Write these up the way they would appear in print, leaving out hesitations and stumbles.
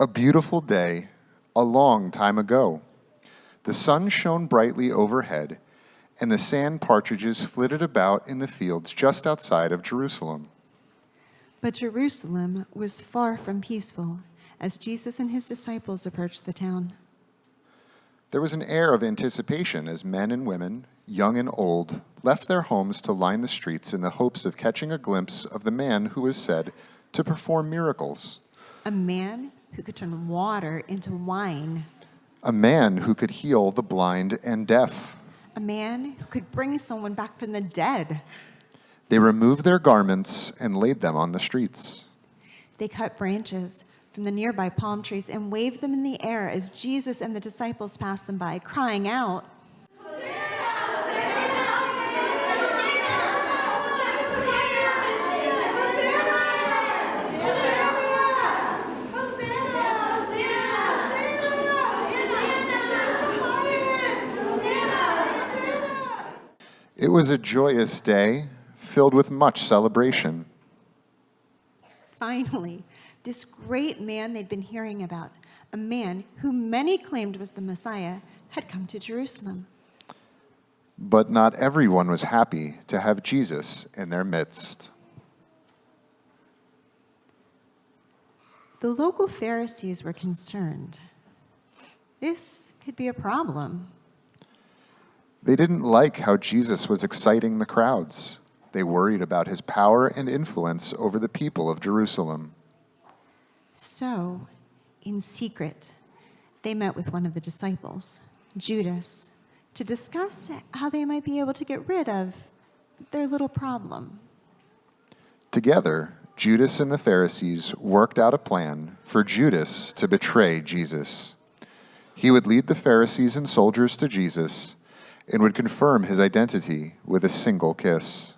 A beautiful day, a long time ago. The sun shone brightly overhead, and the sand partridges flitted about in the fields just outside of Jerusalem. But Jerusalem was far from peaceful as Jesus and his disciples approached the town. There was an air of anticipation as men and women, young and old, left their homes to line the streets in the hopes of catching a glimpse of the man who was said to perform miracles. A man who could turn water into wine. A man who could heal the blind and deaf. A man who could bring someone back from the dead. They removed their garments and laid them on the streets. They cut branches from the nearby palm trees and waved them in the air as Jesus and the disciples passed them by, crying out, It was a joyous day, filled with much celebration. Finally, this great man they'd been hearing about, a man who many claimed was the Messiah, had come to Jerusalem. But not everyone was happy to have Jesus in their midst. The local Pharisees were concerned. This could be a problem. They didn't like how Jesus was exciting the crowds. They worried about his power and influence over the people of Jerusalem. So, in secret, they met with one of the disciples, Judas, to discuss how they might be able to get rid of their little problem. Together, Judas and the Pharisees worked out a plan for Judas to betray Jesus. He would lead the Pharisees and soldiers to Jesus and would confirm his identity with a single kiss.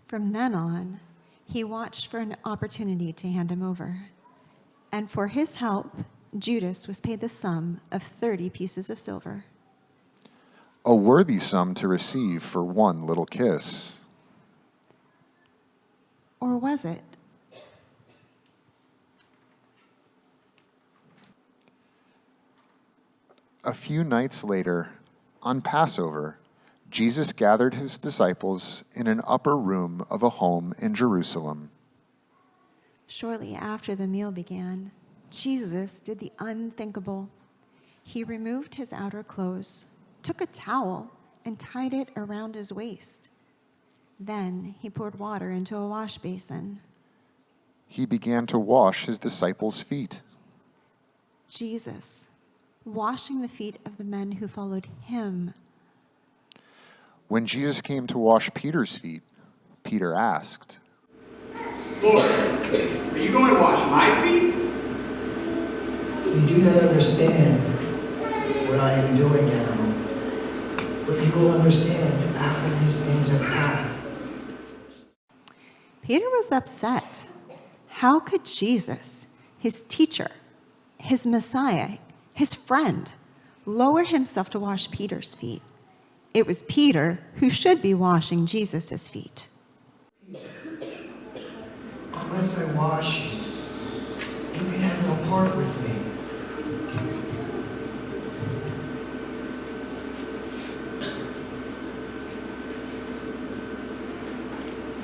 From then on, he watched for an opportunity to hand him over. And for his help, Judas was paid the sum of 30 pieces of silver. A worthy sum to receive for one little kiss. Or was it? A few nights later, on Passover, Jesus gathered his disciples in an upper room of a home in Jerusalem. Shortly after the meal began, Jesus did the unthinkable. He removed his outer clothes, took a towel, and tied it around his waist. Then he poured water into a wash basin. He began to wash his disciples' feet. Jesus, washing the feet of the men who followed him. When Jesus came to wash Peter's feet, Peter asked, Lord, are you going to wash my feet? You do not understand what I am doing now, but you will understand after these things are past. Peter was upset. How could Jesus, his teacher, his Messiah, his friend, lower himself to wash Peter's feet? It was Peter who should be washing Jesus' feet. Unless I wash you, you can have no part with me.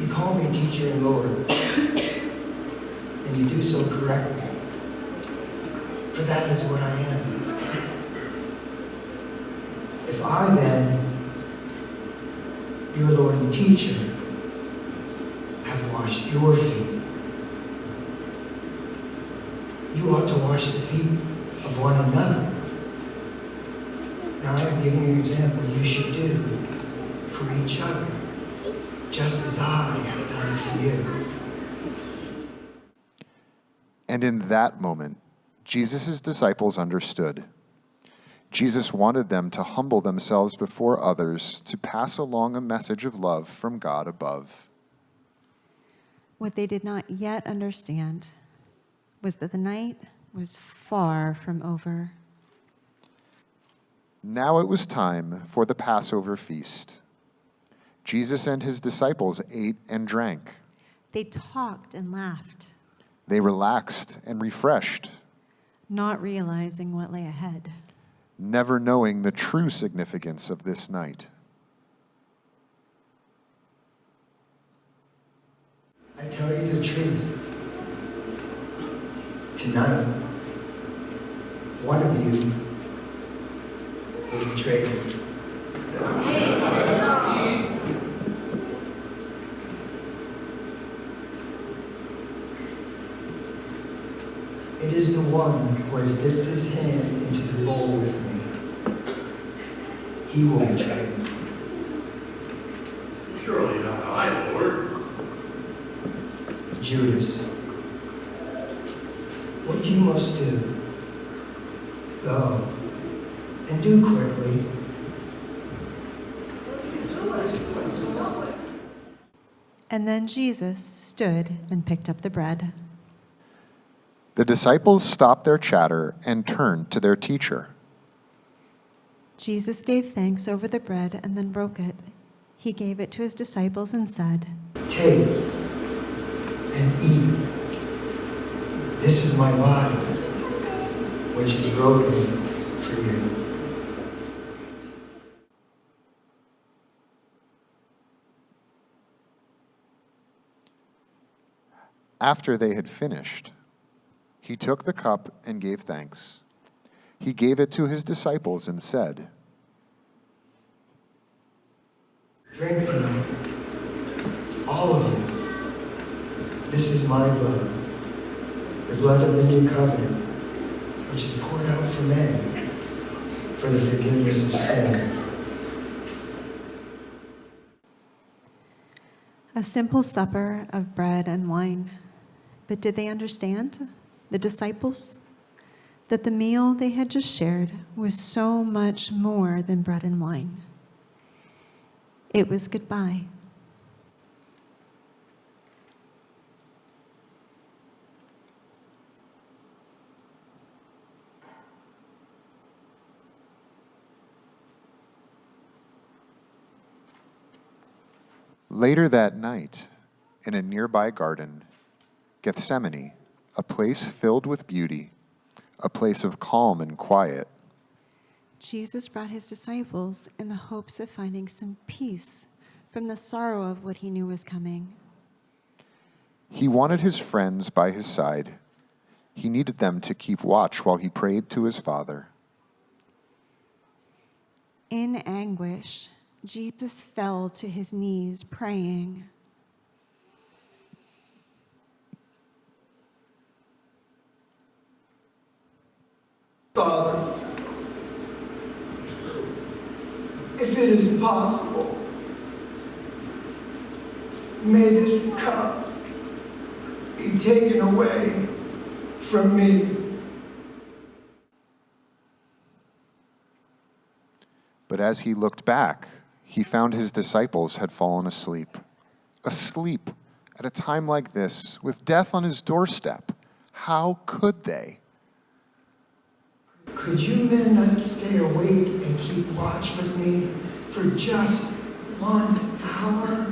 You call me teacher and Lord, and you do so correctly, for that is what I am. If I then, your Lord and teacher, have washed your feet, you ought to wash the feet of one another. Now I am giving you an example you should do for each other, just as I have done for you. And in that moment, Jesus' disciples understood. Jesus wanted them to humble themselves before others to pass along a message of love from God above. What they did not yet understand was that the night was far from over. Now it was time for the Passover feast. Jesus and his disciples ate and drank. They talked and laughed. They relaxed and refreshed. not realizing what lay ahead. never knowing the true significance of this night. I tell you the truth. Tonight, one of you will betray me. It is the one who has dipped his hand into the bowl with me. He will betray me. Surely not I, Lord. Judas, what you must do, go, and do quickly. And then Jesus stood and picked up the bread. The disciples stopped their chatter and turned to their teacher. Jesus gave thanks over the bread and then broke it. He gave it to his disciples and said, Take and eat. This is my body, which is broken for you. After they had finished, he took the cup and gave thanks. He gave it to his disciples and said, Drink from it, all of you. This is my blood, the blood of the new covenant, which is poured out for many for the forgiveness of sin. a simple supper of bread and wine. But did they understand, the disciples, that the meal they had just shared was so much more than bread and wine? It was goodbye. Later that night, in a nearby garden, Gethsemane, a place filled with beauty, a place of calm and quiet, Jesus brought his disciples in the hopes of finding some peace from the sorrow of what he knew was coming. he wanted his friends by his side. He needed them to keep watch while he prayed to his Father. In anguish, Jesus fell to his knees, praying, Father, if it is possible, may this cup be taken away from me. But as he looked back, he found his disciples had fallen asleep. Asleep at a time like this, with death on his doorstep. How could they? Could you men not stay awake and keep watch with me for just 1 hour?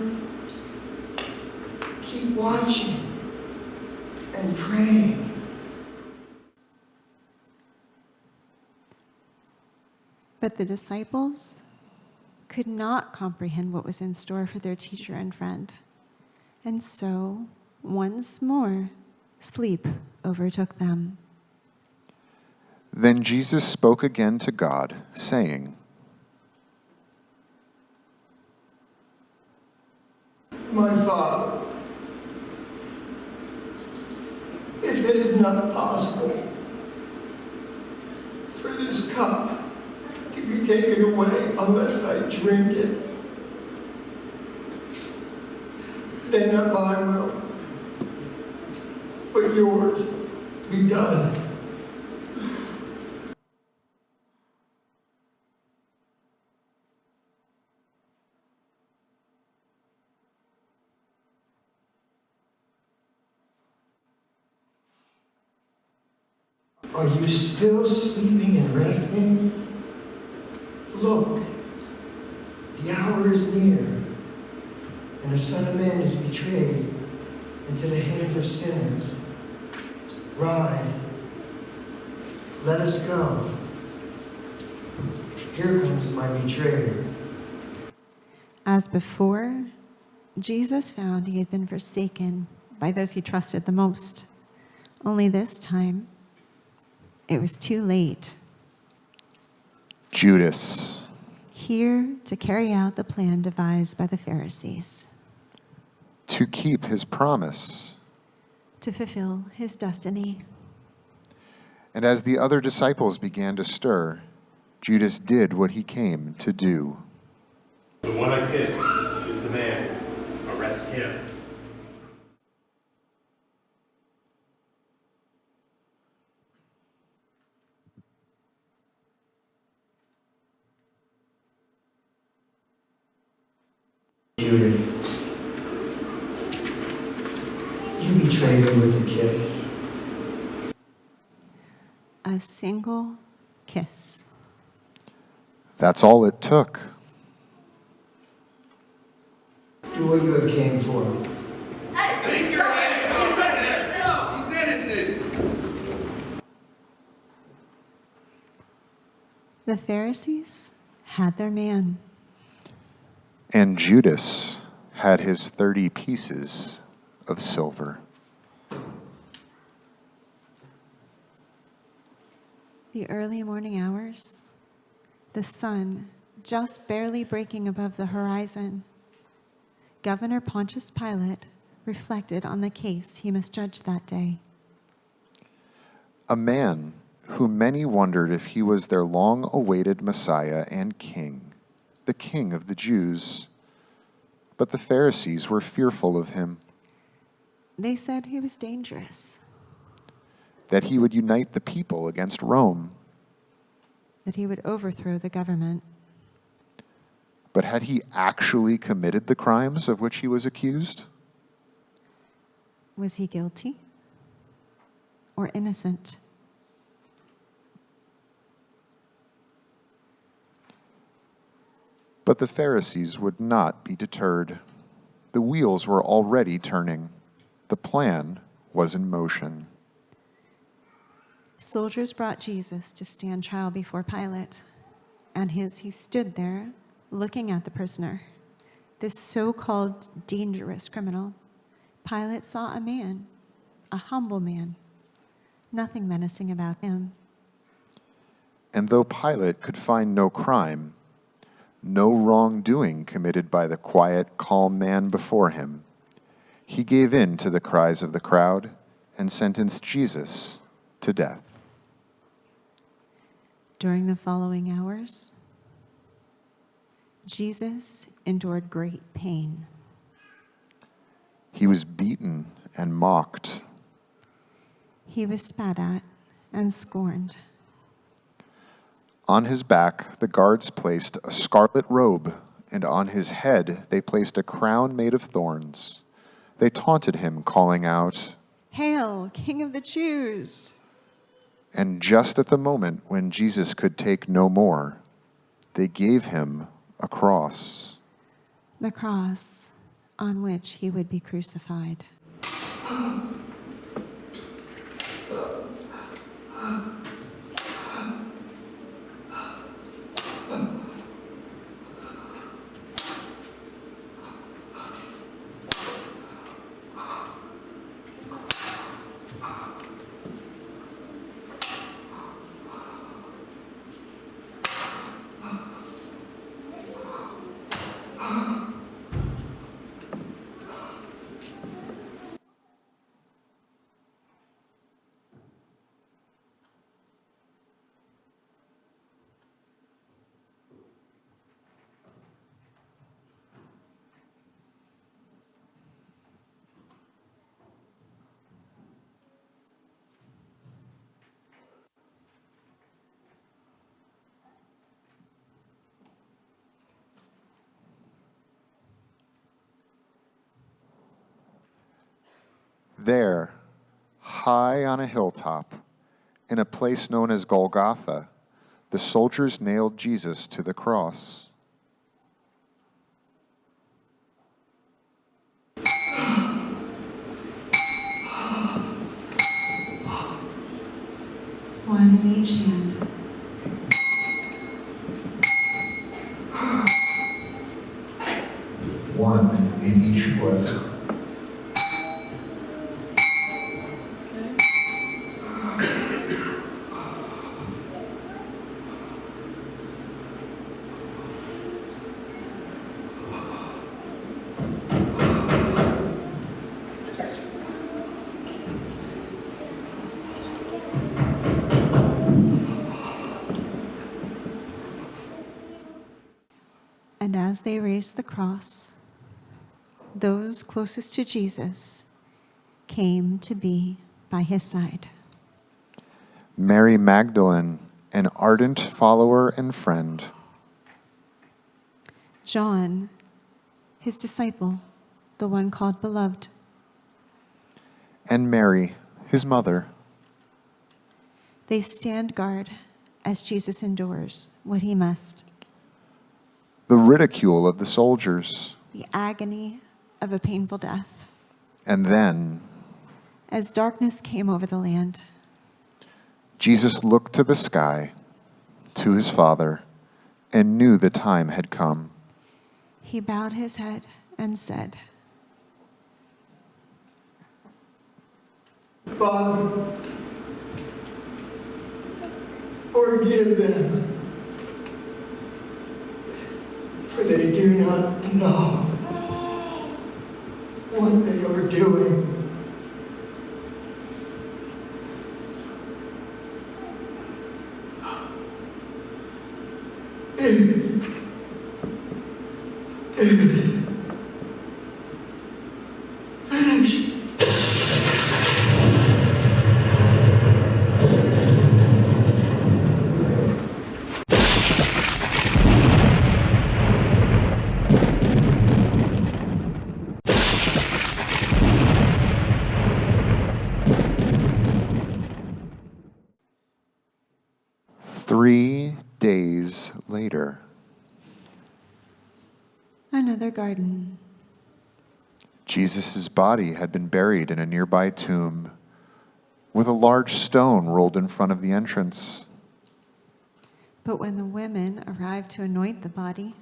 Keep watching and praying. but the disciples could not comprehend what was in store for their teacher and friend. And so, once more, sleep overtook them. Then Jesus spoke again to God, saying, My Father, if it is not possible for this cup to be taken away unless I drink it, then not my will, but yours be done. Are you still sleeping and resting? Look, the hour is near, and the Son of Man is betrayed into the hands of sinners. Rise, Let us go. Here comes my betrayer. As before, Jesus found he had been forsaken by those he trusted the most. Only this time, it was too late. Judas, Here to carry out the plan devised by the Pharisees, to keep his promise. to fulfill his destiny. And as the other disciples began to stir, Judas did what he came to do. The one I kiss is the man. Arrest him. Judas, you betrayed me with a kiss. A single kiss. That's all it took. Do what you have came for. Take your hands off him! No, he's innocent! The Pharisees had their man. And Judas had his 30 pieces of silver. The early morning hours, the sun just barely breaking above the horizon. Governor Pontius Pilate reflected on the case he must judge that day. A man who many wondered if he was their long-awaited Messiah and king, the King of the Jews. But the Pharisees were fearful of him, They said he was dangerous, that he would unite the people against Rome. that he would overthrow the government. But had he actually committed the crimes of which he was accused? Was he guilty or innocent? But the Pharisees would not be deterred. The wheels were already turning. The plan was in motion. Soldiers brought Jesus to stand trial before Pilate, and as he stood there looking at the prisoner, this so-called dangerous criminal, Pilate saw a man, a humble man, nothing menacing about him. And though Pilate could find no crime, no wrongdoing committed by the quiet, calm man before him, he gave in to the cries of the crowd and sentenced Jesus to death. During the following hours, Jesus endured great pain. He was beaten and mocked. He was spat at and scorned. On his back, the guards placed a scarlet robe, and on his head they placed a crown made of thorns. They taunted him, calling out, "Hail, King of the Jews!" and just at the moment when Jesus could take no more, they gave him a cross. The cross on which he would be crucified. There, high on a hilltop, in a place known as Golgotha, the soldiers nailed Jesus to the cross. one in each hand. One in each foot. And as they raised the cross, those closest to Jesus came to be by his side. Mary Magdalene, an ardent follower and friend. John, his disciple, the one called beloved. And Mary, his mother. They stand guard as Jesus endures what he must. The ridicule of the soldiers. The agony of a painful death. And then, As darkness came over the land, Jesus looked to the sky, to his Father, and knew the time had come. he bowed his head and said, Father, forgive them, for they do not know what they are doing. It is finished. 3 days later, another garden. Jesus' body had been buried in a nearby tomb with a large stone rolled in front of the entrance. But when the women arrived to anoint the body,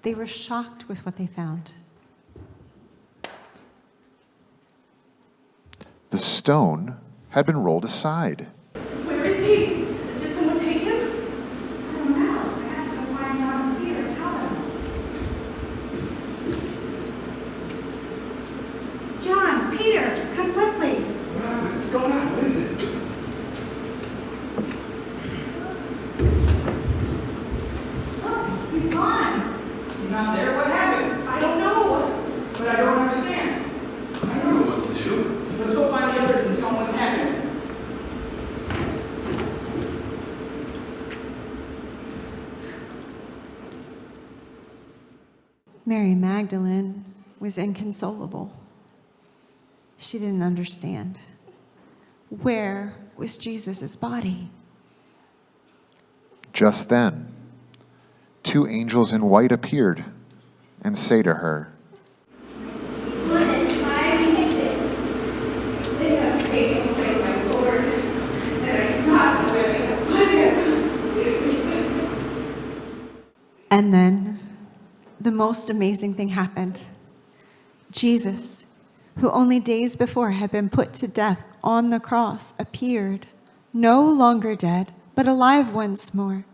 they were shocked with what they found. The stone had been rolled aside. Where is he? Did someone take him? I don't know. I have to go find out Peter. Tell him. John, Peter, come quickly. What's going on? What is it? Look, he's gone. He's not there? What happened? I don't know. But I don't understand. I don't know what to do. Let's go find the others and tell them what's happening. Mary Magdalene was inconsolable. She didn't understand. Where was Jesus' body? Just then, 2 angels in white appeared and say to her, They have taken away my Lord, and I cannot know where they have put him. And then the most amazing thing happened. Jesus, who only days before had been put to death on the cross, appeared, no longer dead, but alive once more.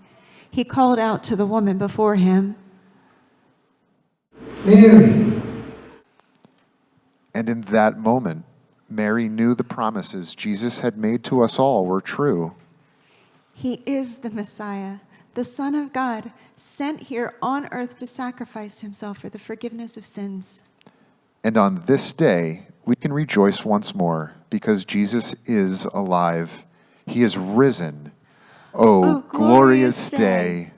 He called out to the woman before him, Mary. and in that moment, Mary knew the promises Jesus had made to us all were true. "He is the Messiah, the Son of God, sent here on earth to sacrifice himself for the forgiveness of sins." And on this day, we can rejoice once more because Jesus is alive. He is risen. Oh, glorious day.